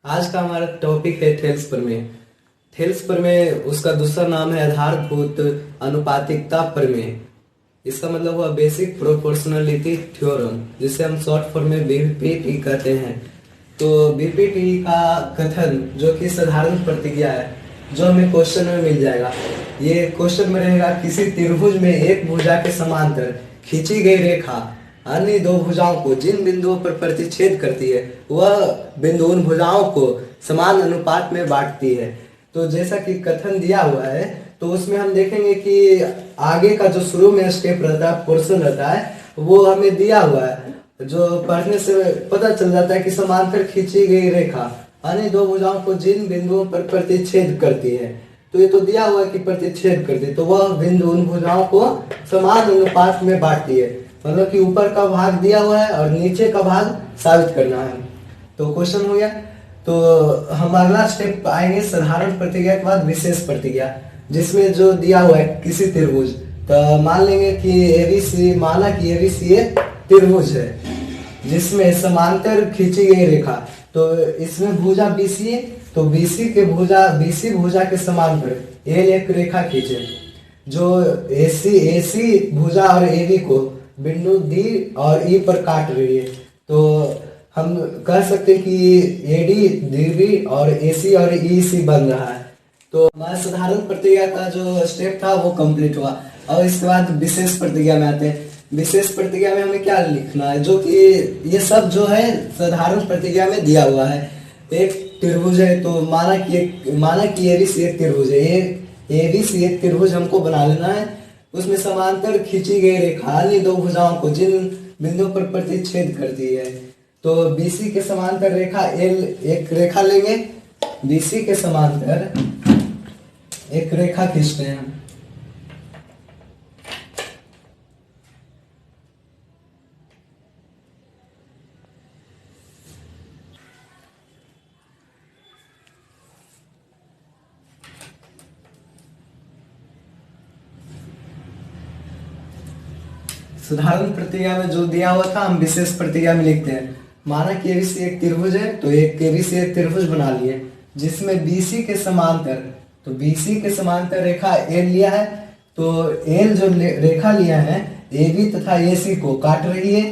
आज का हमारा टॉपिक है थेल्स प्रमेय। थेल्स प्रमेय उसका दूसरा नाम है आधारभूत अनुपातिकता प्रमेय। इसका मतलब हुआ बेसिक प्रोपोर्शनलिटी थ्योरम, जिसे हम शॉर्ट फॉर्म में बीपीटी कहते हैं। तो बीपीटी का कथन जो कि साधारण प्रतिज्ञा है, जो हमें क्वेश्चन में मिल जाएगा। ये क्वेश्चन में रहेगा, किसी त्रिभुज में एक भुजा के समांतर खींची गई रेखा अन्य दो भुजाओं को जिन बिंदुओं पर प्रतिच्छेद करती है, वह बिंदु उन भुजाओं को समान अनुपात में बांटती है। तो जैसा कि कथन दिया हुआ है, तो उसमें हम देखेंगे कि आगे का जो शुरू में स्टेप रहता है, पोर्शन रहता है, वो हमें दिया हुआ है। जो पढ़ने से पता चल जाता है कि समांतर खींची गई रेखा अन्य दो भुजाओं को जिन बिंदुओं पर प्रतिच्छेद करती है, तो ये तो दिया हुआ है कि प्रतिच्छेद करती है, तो वह बिंदु उन भुजाओं को समान अनुपात में बांटती है। मतलब कि ऊपर का भाग दिया हुआ है और नीचे का भाग साबित करना है। तो क्वेश्चन हो गया। तो हम अगला स्टेप आएंगे साधारण प्रतिज्ञा के बाद विशेष प्रतिज्ञा, जिसमें जो दिया हुआ है किसी त्रिभुज, तो मान लेंगे कि एबीसी, माना कि एबीसी एक त्रिभुज है जिसमें समांतर खींची गई रेखा। तो इसमें भुजा बीसी है, तो बीसी भुजा के समांतर एल एक रेखा खींचे जो एसी भुजा और एबी को बिंदु डी और ई पर काट रही है। तो हम कह सकते हैं कि एडी डीबी और एसी और ईसी बन रहा है। तो हमारा साधारण प्रतिज्ञा का जो स्टेप था वो कंप्लीट हुआ। और इसके बाद विशेष प्रतिज्ञा में आते हैं। विशेष प्रतिज्ञा में हमें क्या लिखना है, जो कि ये सब जो है साधारण प्रतिज्ञा में दिया हुआ है। एक त्रिभुज है, तो माना कि एबीसी एक त्रिभुज है, एबीसी एक त्रिभुज हमको बना लेना है। उसमें समांतर खींची गई रेखा अन्य दो भुजाओं को जिन बिंदुओं पर प्रतिच्छेद करती है, तो बीसी के समांतर रेखा एल एक रेखा लेंगे। बीसी के समांतर एक रेखा खींचते हैं। साधारण प्रतिज्ञा में जो दिया हुआ था हम विशेष प्रतिज्ञा में लिखते हैं। माना कि एबीसी एक त्रिभुज है, तो एक एबीसी एक त्रिभुज बना लिए जिसमें बीसी के समांतर, तो बीसी के समांतर रेखा एल लिया है। तो एल जो रेखा लिया है एबी तथा एसी को काट रही है।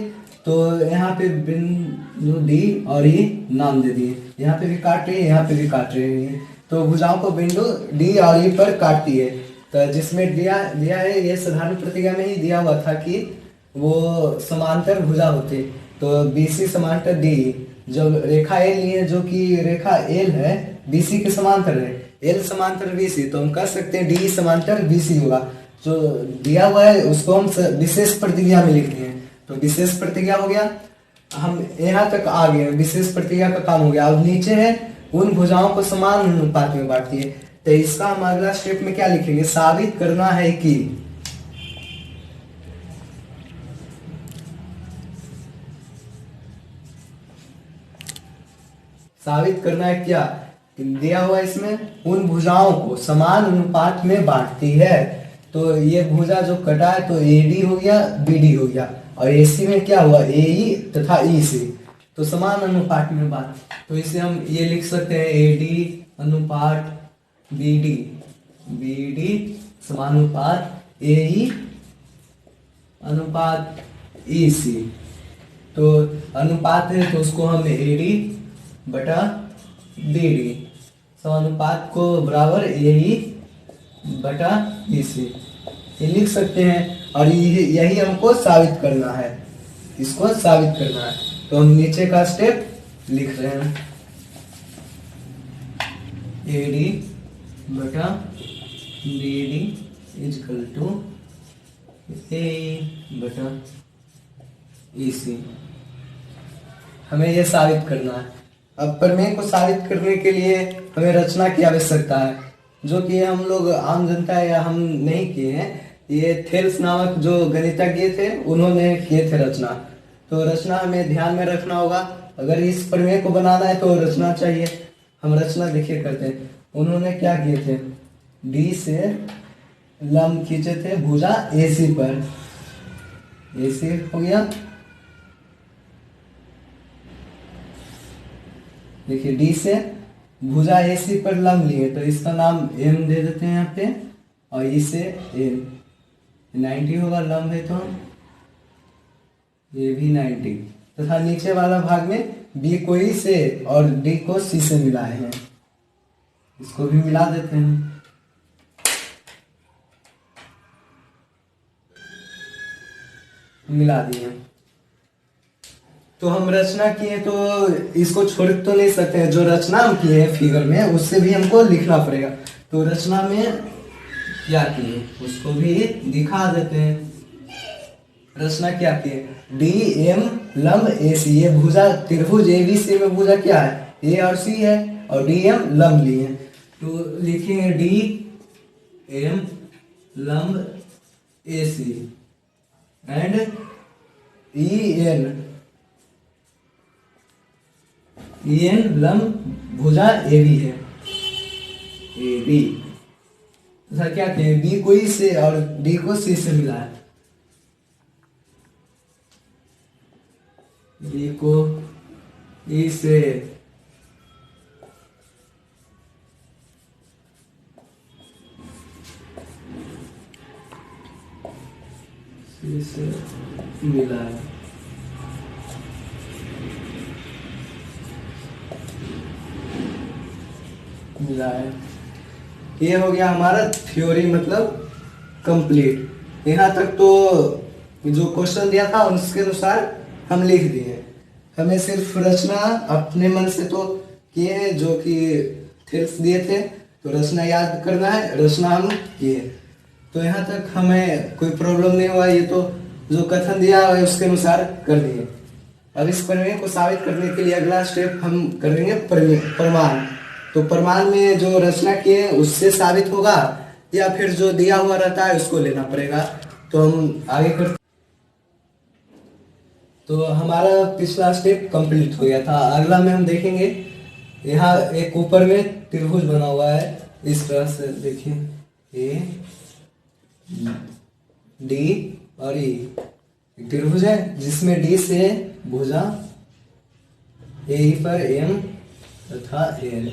तो यहाँ पे बिंदु डी और ई नाम दे दिए। यहाँ पे भी काट रही है, यहाँ पे भी काट रही है। तो भुजाओं को बिंदु डी और ई पर काटती है। तो जिसमें दिया है, ये साधारण प्रतिज्ञा में ही दिया हुआ था कि वो समांतर भुजा होते। तो बीसी समांतर डी, जब रेखा एल लिए, जो कि रेखा एल है बीसी के समांतर है, एल समांतर बीसी, तो हम कह सकते हैं डी समांतर बीसी होगा। जो दिया हुआ है उसको हम विशेष प्रतिज्ञा में लिखते हैं। तो विशेष प्रतिज्ञा हो गया, हम यहाँ तक आ गए, विशेष प्रतिज्ञा का काम हो गया। अब नीचे है उन भुजाओं को समान अनुपात में बांटती है। तो इसका हम अगला स्टेप में क्या लिखेंगे, साबित करना है कि साबित करना है क्या, दिया हुआ इसमें उन भुजाओं को समान अनुपात में बांटती है। तो ये भुजा जो कटा है, तो एडी हो गया, बीडी हो गया, और एसी में क्या हुआ, एई तथा ईसी, तो समान अनुपात में बांट। तो इसे हम ये लिख सकते हैं एडी अनुपात बीडी, बीडी समानुपात एई अनुपात ईसी। तो अनुपात है तो उसको हम एडी बटा बीडी समानुपात को बराबर एई बटा ईसी ये लिख सकते हैं। और यही हमको साबित करना है, इसको साबित करना है। तो हम नीचे का स्टेप लिख रहे हैं, एडी बटा बीडी इजकल टू ए बटा ईसी। हमें यह साबित करना है। अब प्रमेय को साबित करने के लिए हमें रचना की आवश्यकता है, जो कि हम लोग आम जनता या हम नहीं किए हैं। ये थेल्स नामक जो गणितज्ञ थे उन्होंने किए थे रचना। तो रचना हमें ध्यान में रखना होगा। अगर इस प्रमेय को बनाना है तो रचना चाहिए। हम रचना देखिए करते हैं। उन्होंने क्या किए थे, डी से लंब खींचे थे भुजा एसी पर, एसी हो गया, देखिए डी से भुजा AC पर लंब लिए तो इसका नाम M दे देते हैं यहाँ पे, और E से N 90 होगा लंब है, तो ये भी 90 तथा नीचे वाला भाग में B को E से और D को C से मिलाए हैं, इसको भी मिला देते हैं। मिला दिए। तो हम रचना किए तो इसको छोड़ तो नहीं सकते हैं, जो रचना हम किए हैं फिगर में उससे भी हमको लिखना पड़ेगा। तो रचना में क्या किए उसको भी दिखा देते हैं। रचना क्या किए, DM लंब AC, ये भुजा त्रिभुज ABC में भुजा क्या है A और C है, और DM लंब लिए हैं, तो लिखेंगे DM लंब AC एंड EN लंब भुजा AB है, AB। तो क्या किए, B को E से और D को C से मिला है, B को E से C से मिला है। मिला है। ये हो गया हमारा थ्योरी मतलब कंप्लीट। यहाँ तक तो जो क्वेश्चन दिया था उसके अनुसार हम लिख दिए। हमें सिर्फ रचना अपने मन से तो किए हैं, जो कि थेल्स दिए थे, तो रचना याद करना है, रचना हम किए। तो यहाँ तक हमें कोई प्रॉब्लम नहीं हुआ, ये तो जो कथन दिया है उसके अनुसार कर दिए। अब इस प्रमेय को साबित करने के लिए अगला स्टेप हम करेंगे प्रमाण। तो प्रमाण में जो रचना किए उससे साबित होगा, या फिर जो दिया हुआ रहता है उसको लेना पड़ेगा। तो हम आगे करते। तो हमारा पिछला स्टेप कंप्लीट हो गया था। अगला में हम देखेंगे, यहाँ एक ऊपर में त्रिभुज बना हुआ है इस तरह से, देखिए A D और E त्रिभुज है, जिसमें D से भुजा AE पर M तथा N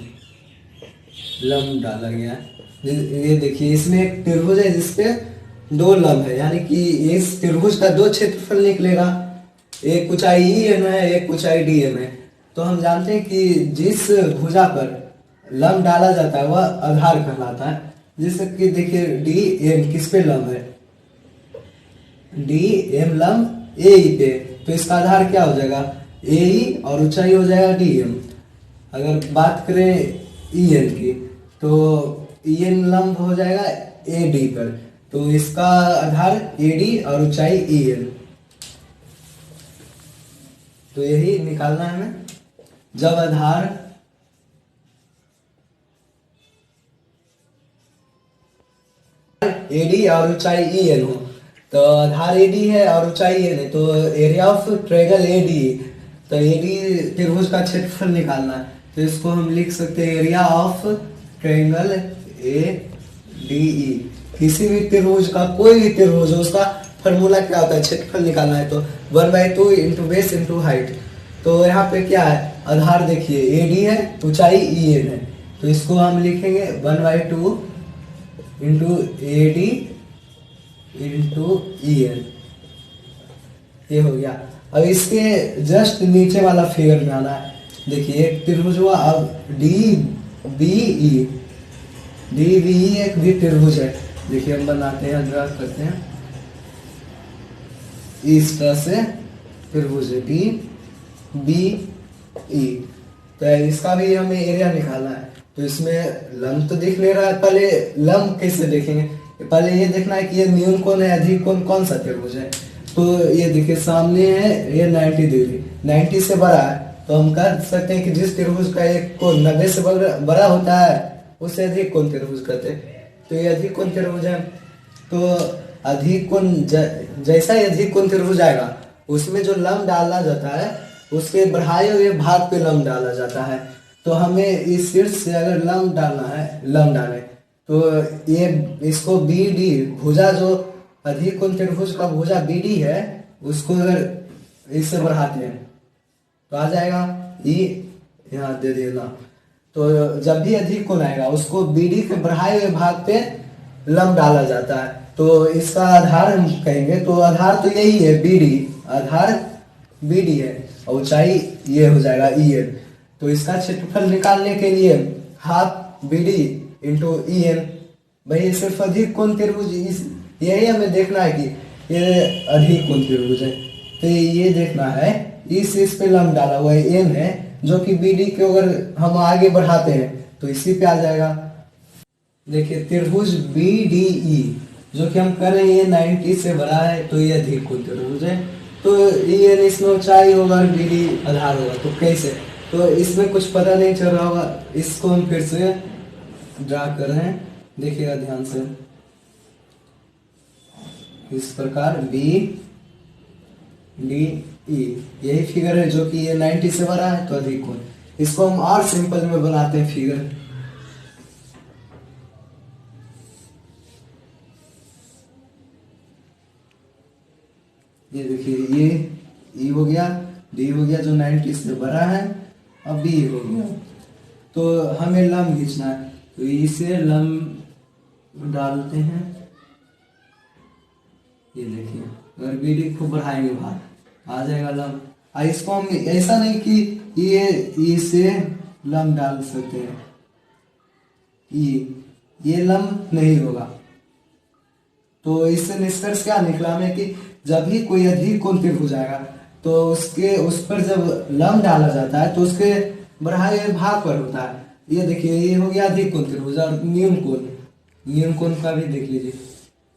लंब डाला गया है। ये देखिए इसमें एक त्रिभुज है जिसपे दो लंब है, यानी कि इस त्रिभुज का दो क्षेत्रफल निकलेगा, एक ऊंचाई EN है, एक ऊंचाई DM है। तो हम जानते हैं कि जिस भुजा पर लंब डाला जाता है वह आधार कहलाता है। जैसे कि देखिए DM किस पे लंब है, DM लंब AE पे, तो इसका आधार क्या हो जाएगा AE और ऊंचाई हो जाएगा DM। अगर बात करें EN की तो EN लंब हो जाएगा AD पर, तो इसका आधार AD और ऊंचाई EN। तो यही निकालना है हमें। जब आधार AD और ऊंचाई EN हो, तो आधार AD है और ऊंचाई EN है, तो एरिया ऑफ ट्रायंगल AD, तो AD त्रिभुज का क्षेत्रफल निकालना है। तो इसको हम लिख सकते हैं एरिया ऑफ ट्रायंगल ADE। किसी भी त्रिभुज का, कोई भी त्रिभुज हो, उसका फॉर्मूला क्या होता है, क्षेत्रफल निकालना है, तो 1/2 इंटू बेस इंटू हाइट। तो यहाँ पे क्या है, आधार देखिए AD है, ऊंचाई EN है, तो इसको हम लिखेंगे 1/2 इंटू AD इंटू EN। ये हो गया। अब इसके जस्ट नीचे वाला फिगर में आना है। देखिए एक त्रिभुज हुआ, अब DBE एक भी त्रिभुज है। देखिए हम बनाते हैं, ड्रा करते हैं, इस तरह से त्रिभुज है DBE। तो इसका भी हमें एरिया निकालना है। तो इसमें लंब तो दिख नहीं रहा है, पहले लंब कैसे देखेंगे, पहले ये देखना है कि ये न्यून कोण है, अधिक कोण कौन सा त्रिभुज है। तो ये देखिए सामने है, ये 90 डिग्री, 90 से बड़ा है, तो हम कह सकते हैं कि जिस त्रिभुज का एक कोण 90 से बड़ा होता है उससे अधिक कोण त्रिभुज कहते हैं। तो ये अधिक कोण त्रिभुज है। तो अधिक कोण जैसा ही अधिक कोण त्रिभुज आएगा उसमें जो लंब डाला जाता है उसके बढ़ाए हुए भाग पे लंब डाला जाता है। तो हमें इस शीर्ष से अगर लंब डालना है, लंब डालें, तो ये इसको BD भुजा, जो अधिक कोण त्रिभुज का भुजा BD है, उसको अगर इससे बढ़ाते हैं तो आ जाएगा यहाँ दे दिया लम। तो जब भी अधिक कोण आएगा उसको बीडी के बढ़ाए हुए भाग पे लम डाला जाता है। तो इसका आधार हम कहेंगे तो आधार तो यही है बीडी, आधार बीडी है और ऊंचाई ये हो जाएगा ई एन। तो इसका क्षेत्रफल निकालने के लिए half BD into E N. भाई सिर्फ अधिक कोण त्रिभुज यही हमें देखना है कि ये अधिक कोण त्रिभुज है, तो ये देखना है इस पे लम डाला हुआ है एन है, जो कि बीडी के अगर हम आगे बढ़ाते हैं तो इसी पे आ जाएगा। देखिए त्रिभुज बी डी ई जो कि हम कर रहे हैं 90 से बड़ा है, तो ये अधिक कोण त्रिभुज है। तो ये इसमें ऊंचाई होगा और बी डी आधार होगा, तो कैसे, तो इसमें कुछ पता नहीं चल रहा होगा, इसको हम फिर से ड्रा कर रहे हैं, देखिएगा ध्यान से। इस प्रकार बी डी ई यही फिगर है जो कि ये 90 से बड़ा है तो अधिक कोण। इसको हम और सिंपल में बनाते हैं फिगर। ये देखिए ये ई हो गया, डी हो गया जो 90 से बड़ा है, अब बी हो गया। तो हमें लंब खींचना है, तो इसे लंब डालते हैं। ये देखिए अगर बी डी को बढ़ाएंगे बाहर आ जाएगा लंब। इसको हम ऐसा नहीं कि ये से लंब डाल सकते हैं, ये लंब नहीं होगा। तो इससे निष्कर्ष क्या निकला हमें कि जब भी कोई अधिक कोण त्रिभुज आएगा तो उसके उस पर जब लंब डाला जाता है तो उसके बढ़ाए हुए भाग पर होता है। ये देखिए ये हो गया अधिक कोण त्रिभुज और न्यून कोण का भी देख लीजिए।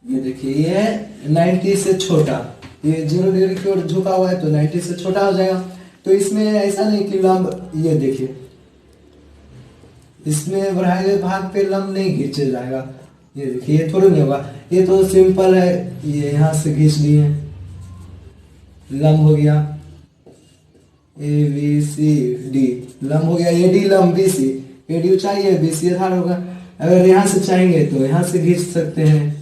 ये देखिए ये 90 से छोटा, ये 0 डिग्री की ओर झुका हुआ है तो 90 से छोटा हो जाएगा। तो इसमें ऐसा नहीं कि लंब, ये देखिए इसमें बढ़ाए हुए भाग पे लंब नहीं खींचे जाएगा। ये देखिए ये थोड़ा नहीं होगा, ये तो सिंपल है, ये यहाँ से खींच दिए लंब हो गया ए बी सी डी, लंब हो गया ए डी लंब बी सी, ए डी ऊंचाई है बी सी आधार होगा। अगर यहाँ से चाहेंगे तो यहाँ से खींच सकते हैं।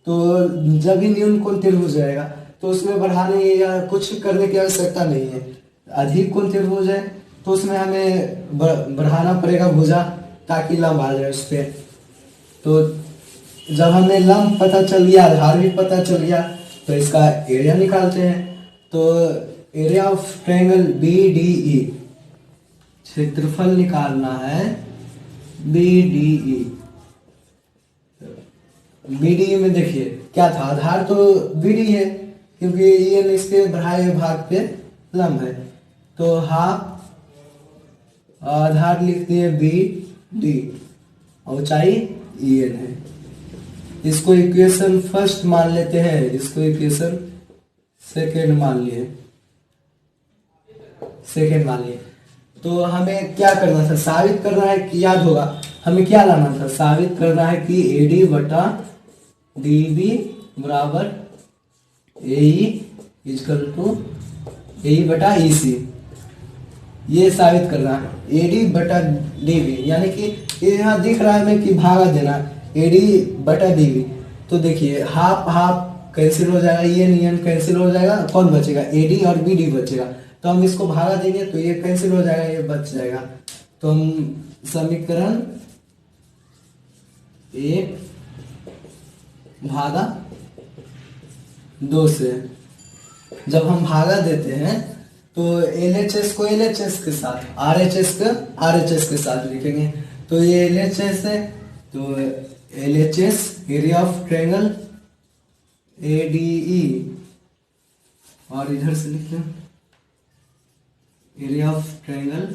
तो जब भी न्यून कोण त्रिभुज जाएगा तो उसमें बढ़ाने या कुछ करने की आवश्यकता नहीं है। अधिक कोण त्रिभुज है तो उसमें हमें बढ़ाना पड़ेगा भुजा ताकि लंब आ जाए उस पर। तो जब हमें लंब पता चल गया, आधार भी पता चल गया, तो इसका एरिया निकालते हैं। तो area of triangle B D E, क्षेत्रफल निकालना है B D E. B D E में देखिए क्या था, आधार तो बी डी है क्योंकि ये इसके बढ़ाए हुए भाग पे लंब है। तो हाफ आधार लिख दिए बी डी, ऊंचाई ई एन है। इसको इक्वेशन फर्स्ट मान लेते हैं, इसको इक्वेशन सेकेंड मान लिए। तो हमें क्या करना था, साबित करना है कि याद होगा हमें क्या लाना था, साबित करना है कि ए डी बटा डी बी बराबर ए इजकल टू ए बटा ई सी, ये साबित करना है। ए डी बटा डी बी यानी कि ये यहाँ दिख रहा है हमें कि भागा देना ए डी बटा डी बी। तो देखिए हाफ हाफ कैंसिल हो जाएगा, ये नियम कैंसिल हो जाएगा, कौन बचेगा, ए डी और बी डी बचेगा। तो हम इसको भागा देंगे तो ये कैंसिल हो जाएगा, ये बच जाएगा। तो हम समीकरण 1 भागा 2 से जब हम भागा देते हैं तो LHS को LHS के साथ, RHS को RHS के साथ लिखेंगे। तो ये LHS है, तो LHS area of triangle ADE, और इधर से लिख लें एरिया ऑफ ट्रायंगल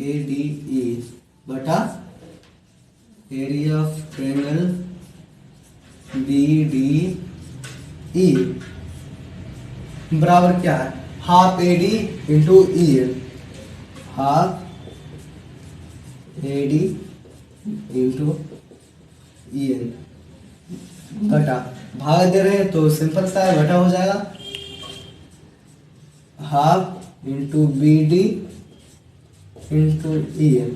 ADE बटा एरिया ऑफ ट्रायंगल BDE बराबर क्या है, half AD into EL, half AD into EL घटा, भाग दे रहे हैं तो सिंपल सा है, घटा हो जाएगा, half into BD into EL।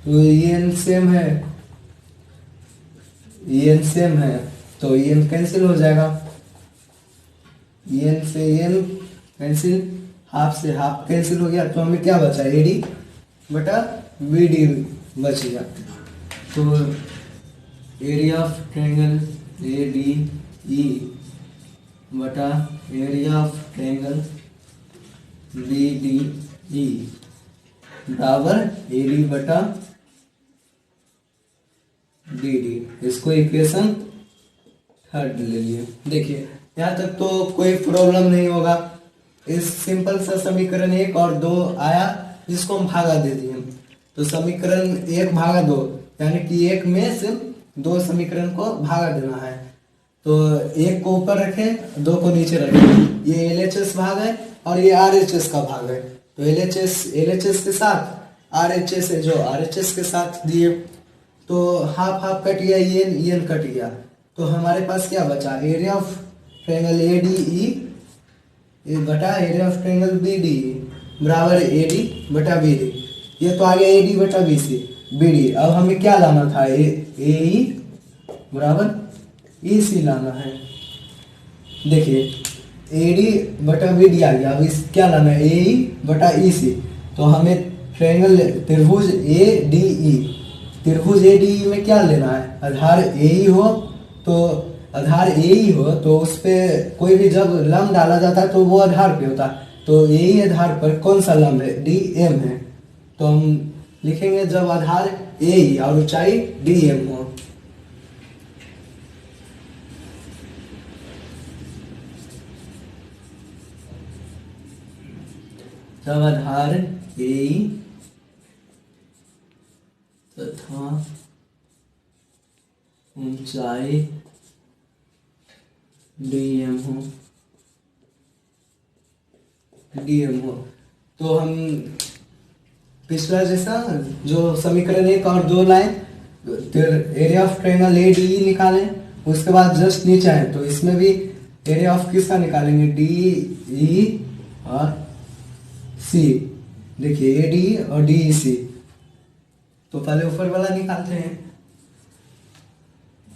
तो EN सेम है, EN सेम है तो EN कैंसिल हो जाएगा, EN से EN कैंसिल, हाफ से हाफ कैंसिल हो गया, तो हमें क्या बचा, AD बटा BD बच गया। तो एरिया ऑफ ट्रायंगल ADE बटा एरिया ऑफ ट्रायंगल BDE बराबर AD बटा BD। इसको इक्वेशन थर्ड ले लिए। देखिए यहाँ तक तो कोई प्रॉब्लम नहीं होगा। इस सिंपल सा समीकरण 1 और 2 आया, जिसको हम भागा दे दिए। तो समीकरण 1 भागा 2 यानी कि 1 में से 2 समीकरण को भागा देना है। तो 1 को ऊपर रखें, 2 को नीचे रखें। ये LHS भाग है और ये RHS का भाग है। तो LHS के साथ RHS है, जो RHS के साथ दिए, तो हाफ हाफ कट गया, ये कट गया। तो हमारे पास क्या बचा, एरिया ऑफ ट्रायंगल ADE बटा एरिया ऑफ ट्रायंगल BDE बराबर AD बटा BD। ये तो आ गया AD बटा BD। अब हमें क्या लाना था, AE बराबर EC लाना है। देखिए AD बटा BD आ गया। अब इस क्या लाना है, AE बटा EC। तो हमें ट्रायंगल त्रिभुज ADE, त्रिभुज ADE में क्या लेना है, आधार AE हो, तो आधार AE हो तो उस पे कोई भी जब लंब डाला जाता है तो वो आधार पे होता है। तो AE आधार पर कौन सा लंब है, DM है। तो हम लिखेंगे जब आधार AE और ऊंचाई DM हो। जब आधार AE तथा ऊंचाई DM हो, तो हम पिछला जैसा जो समीकरण 1 और 2 लाए, एरिया ऑफ ट्रायंगल ADE निकालें, उसके बाद जस्ट नीचे आए तो इसमें भी एरिया ऑफ किसका निकालेंगे, DE और C। देखिए ADE और DEC। तो पहले ऊपर वाला निकालते हैं,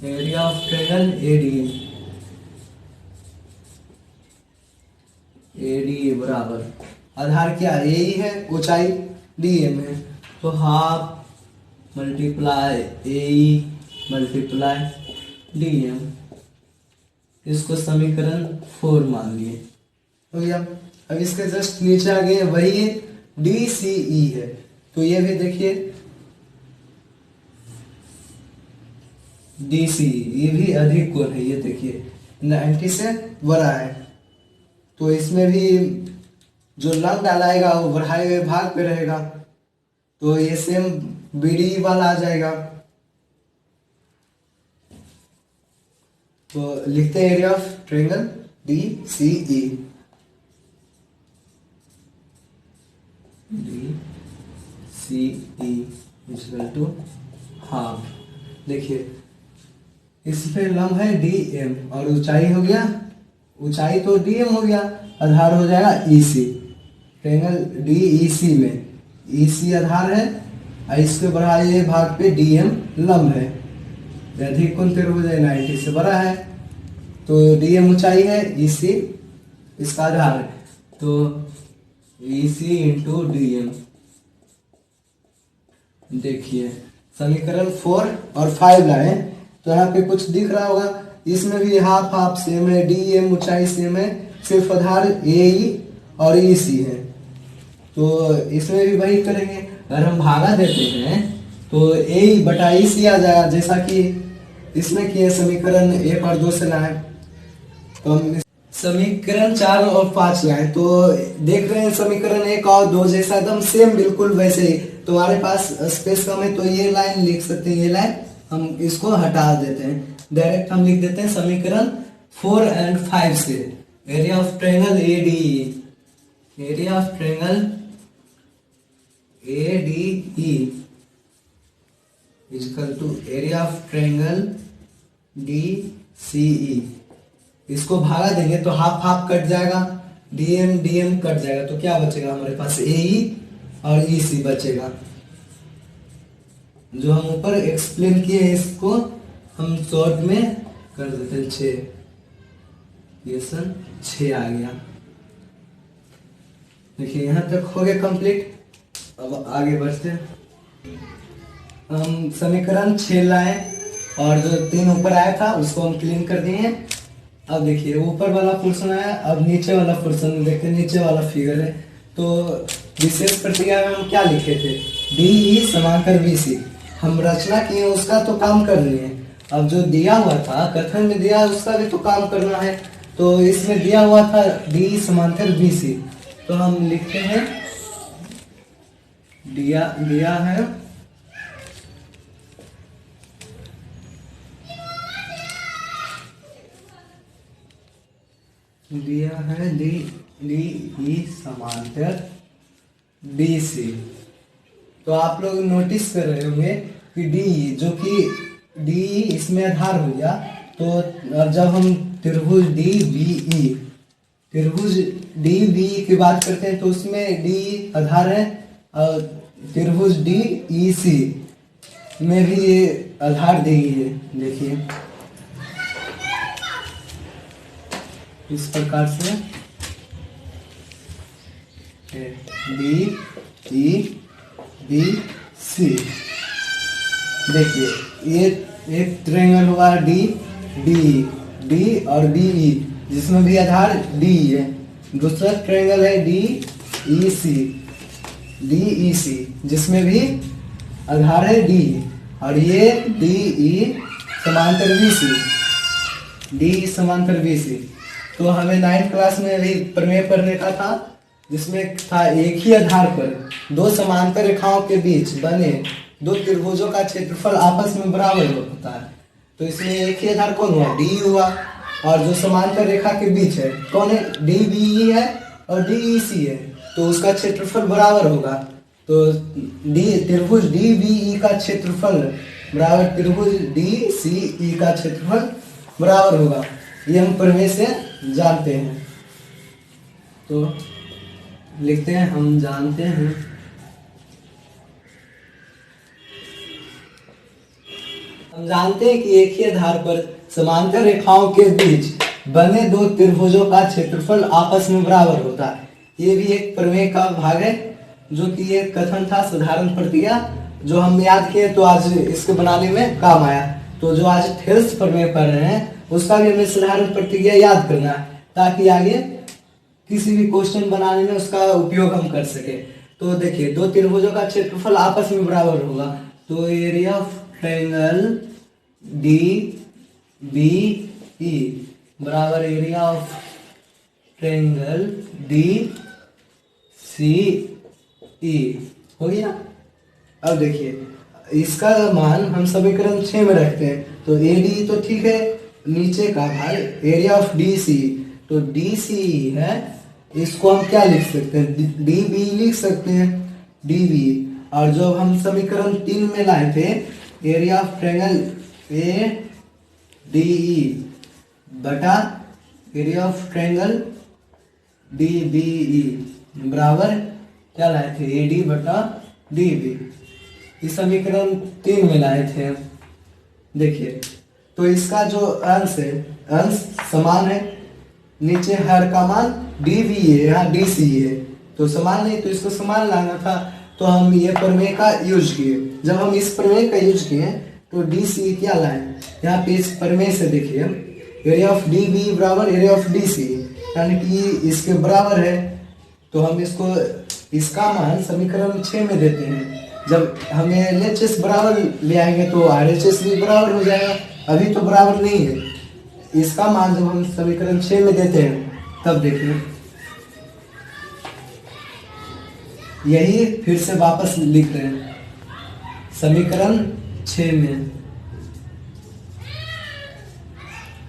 एरिया ऑफ ट्रायंगल ADE बराबर आधार क्या AE है, ऊंचाई DM है। तो half multiply AE multiply DM। इसको समीकरण 4 मान लिए, हो गया। अब इसके जस्ट नीचे आ गए, वही DCE है। तो ये भी देखिए DCE, ये भी अधिक कोण है। ये देखिए 90 से बड़ा है। तो इसमें भी जो लंब डालाएगा वो बढ़ाए हुए भाग पे रहेगा। तो ये सेम BDE वाला आ जाएगा। तो लिखते हैं area of triangle DCE। DCE equal to half. देखिए इस पे लंब है DM और ऊंचाई हो गया, ऊंचाई तो DM हो गया, आधार हो जाएगा EC। ट्रायंगल DEC में EC आधार है और इसके बढ़ाए भाग पे DM लंब है। अधिक कोण त्रिभुज है, 90 से बड़ा है। तो DM ऊंचाई है, EC इसका आधार है। तो EC इंटू DM। देखिए समीकरण 4 और 5 लाए, तो यहाँ पे कुछ दिख रहा होगा। इसमें भी हाफ हाफ सेम है, DM ऊंचाई सेम है, सिर्फ आधार AE और EC है। तो इसमें भी वही करेंगे। अगर हम भागा देते हैं तो AE बटा EC आ जाएगा, जैसा कि इसमें किए समीकरण 1 और 2 से लाए। तो हम समीकरण 4 और 5 लाए, तो देख रहे हैं समीकरण 1 और 2 जैसा एकदम सेम बिल्कुल वैसे ही। तुम्हारे पास स्पेस कम है तो ये लाइन लिख सकते हैं, ये लाइन हम इसको हटा देते हैं, डायरेक्ट हम लिख देते हैं समीकरण 4 और 5 से। Area of triangle ADE, area of triangle ADE equal to area of triangle DCE। इसको भागा देंगे तो हाफ हाफ कट जाएगा, DM कट जाएगा, तो क्या बचेगा हमारे पास, AE और EC बचेगा। जो हम ऊपर एक्सप्लेन किए हैं इसको हम शॉर्ट में कर देते हैं 6। ये सन 6 आ गया। देखिए यहाँ तक हो गया कंप्लीट। अब आगे बढ़ते हैं। हम समीकरण 6 लाए और जो 3 ऊपर आया था उसको हम क्लीन कर दिए हैं। अब देखिए ऊपर वाला पोर्शन आया, अब नीचे वाला पोर्शन देखते हैं। नीचे वाला फिगर है तो विशेष प्रतिक्रिया में हम क्या लिखे थे, डी ई समांतर बी सी। हम रचना किए उसका तो काम कर लिए, अब जो दिया हुआ था कथन में दिया उसका भी तो काम करना है। तो इसमें दिया हुआ था डी ई समांतर बी सी, तो हम लिखते हैं दिया है डी डी ई समांतर डी सी। तो आप लोग नोटिस कर रहे होंगे कि डी जो कि डी इसमें आधार हो गया। तो अब जब हम त्रिभुज डी बी की बात करते हैं तो उसमें डी आधार है, और त्रिभुज डी ई सी में भी ये आधार दी है। देखिए इस प्रकार से डी ई बी सी। देखिए ये एक ट्रायंगल हुआ डी और डी ई जिसमें भी आधार डी है। दूसरा ट्रायंगल है डी ई सी जिसमें भी आधार है डी, और ये डी ई समांतर बी सी। तो हमें 9th क्लास में भी प्रमेय पढ़ने का था जिसमें था एक ही आधार पर दो समांतर रेखाओं के बीच बने दो त्रिभुजों का क्षेत्रफल आपस में बराबर होता है। तो इसमें एक ही आधार कौन हुआ, डी हुआ, और जो समांतर रेखा के बीच है कौन है, डी बी ई है और डी ई सी है, तो उसका क्षेत्रफल बराबर होगा। तो त्रिभुज डी बी ई का क्षेत्रफल बराबर त्रिभुज डी सी ई का क्षेत्रफल बराबर होगा। ये हम प्रमेय से जानते हैं। तो लिखते हैं हम जानते हैं कि एक ही आधार पर समांतर रेखाओं के बीच बने दो त्रिभुजों का क्षेत्रफल आपस में बराबर होता है। ये भी एक प्रमेय का भाग है जो कि ये कथन था साधारण प्रतिक्रिया जो हम याद किए तो आज इसके बनाने में काम आया। तो जो आज थेल्स प्रमेय पढ़ रहे हैं उसका भी हमें साधारण प्रतिक्रिया याद करना है ताकि आगे किसी भी क्वेश्चन बनाने में उसका उपयोग हम कर सके। तो देखिए दो त्रिभुजों का क्षेत्रफल आपस में बराबर होगा, तो area of triangle D B E बराबर area of triangle D C E हो गया। अब देखिए इसका मान हम समीकरण 6 में रखते हैं। तो ए डी तो ठीक है, नीचे का भाग एरिया ऑफ डी सी, तो डी सी है, इसको हम क्या लिख सकते हैं, डी बी लिख सकते हैं, डी बी। और जो हम समीकरण 3 में लाए थे area of triangle A D E बटा area of triangle D B E बराबर क्या लाए थे, ए डी बटा डी बी। इस समीकरण 3 में लाए थे। देखिए तो इसका जो अंश है, अंश समान है, नीचे हर का मान डी बी है, यहाँ डी सी है, तो समान नहीं तो इसको समान लाना था। तो हम ये प्रमेय का यूज किए। जब हम इस प्रमेय का यूज किए तो डी सी क्या लाए, यहाँ पे इस प्रमेय से देखिए एरिया ऑफ डी बी बराबर एरिया ऑफ डी सी, यानी कि इसके बराबर है। तो हम इसका मान समीकरण 6 में देते हैं। जब हमें LHS बराबर ले आएंगे तो RHS भी बराबर हो जाएगा। अभी तो बराबर नहीं है। इसका मान जब हम समीकरण 6 में देते हैं तब देखिए यही फिर से वापस लिख रहे हैं समीकरण 6 में,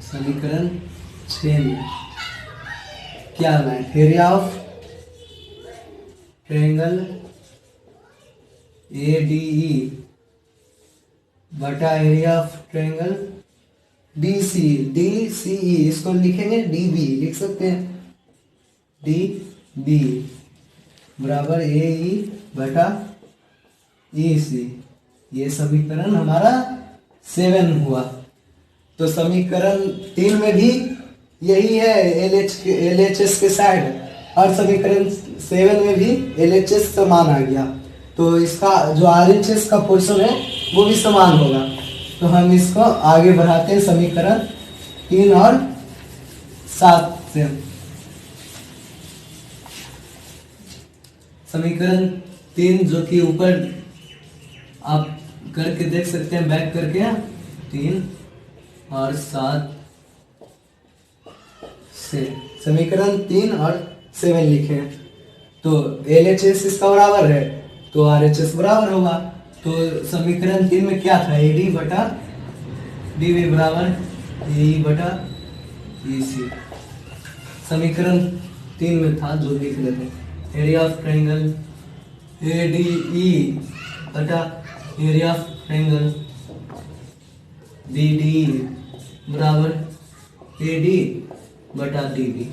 समीकरण 6 में क्या है, area of triangle A D E बटा area of triangle D C E, इसको लिखेंगे डी बी लिख सकते हैं, डी बी बराबर ए ई बटा ई सी। ये समीकरण हमारा 7 हुआ। तो समीकरण 3 में भी यही है LHS के साइड, और समीकरण 7 में भी LHS समान आ गया, तो इसका जो RHS का पोर्शन है वो भी समान होगा। तो हम इसको आगे बढ़ाते हैं समीकरण 3 और 7 से। समीकरण 3 जो कि ऊपर आप करके देख सकते हैं, बैक करके 3 और 7 से समीकरण 3 और 7 लिखे। तो LHS इसका बराबर है तो RHS बराबर होगा। तो समीकरण 3 में क्या था, AD बटा DB बराबर AE बटा EC। समीकरण 3 में था जो लिख रहे थे, एरिया ऑफ ट्रायंगल ADE बटा एरिया ऑफ ट्रायंगल BDE बराबर AD बटा DB।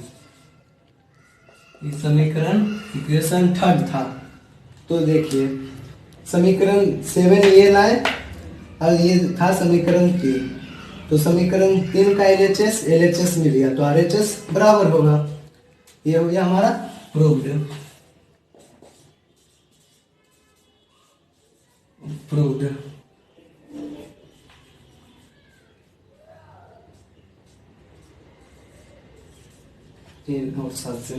समीकरण इक्वेशन 3 था। तो देखिए समीकरण 7 ये लाए और ये था समीकरण 3। तो समीकरण 3 का LHS मिल गया तो RHS बराबर होगा। ये हो गया हमारा प्रूव्ड। 3 और 7 से